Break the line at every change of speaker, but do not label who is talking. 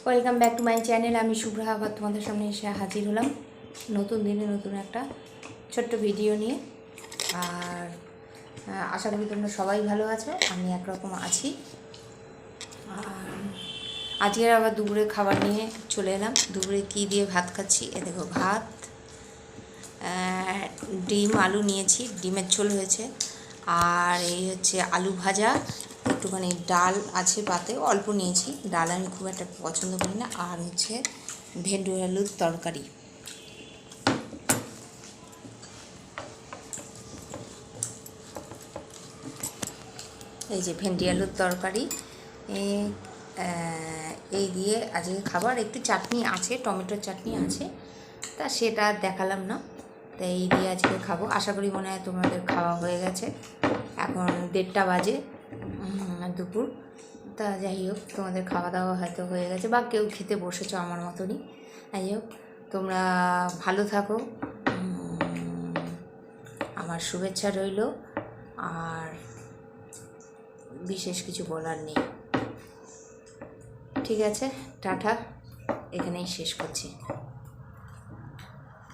Welcome back to my channel. আমি শুভ্রা আবার তোমাদের সামনে এসে হাজির হলাম নতুন দিনে নতুন একটা ছোট্ট ভিডিও নিয়ে। আর আশা করি তোমরা সবাই ভালো আছো, আমি একরকম আছি। আর আজকের আবার দুপুরে খাবার নিয়ে চলে এলাম। দুপুরে কী দিয়ে ভাত খাচ্ছি, এ দেখো ভাত, ডিম আলু নিয়েছি, ডিমের ঝোল হয়েছে, আর এই হচ্ছে আলু ভাজা, একটুখানি ডাল আছে পাতে, অল্প নিয়েছি, ডাল আমি খুব একটা পছন্দ করি না, আর হচ্ছে ভেন্ডি আলুর তরকারি। এই যে ভেন্ডি আলুর তরকারি, এই দিয়ে আজকে খাবার। একটু চাটনি আছে, টমেটোর চাটনি আছে, তা সেটা দেখালাম না। তা এই দিয়ে আজকে খাবো। আশা করি মনে হয় তোমাদের খাওয়া হয়ে গেছে। এখন 1:30 বাজে দুপুর। তা যাই হোক, তোমাদের খাওয়া দাওয়া হয়তো হয়ে গেছে, বা কেউ খেতে বসেছো আমার মতনই। যাই হোক, তোমরা ভালো থাকো, আমার শুভেচ্ছা রইল। আর বিশেষ কিছু বলার নেই। ঠিক আছে, টাটা, এখানেই শেষ করছি।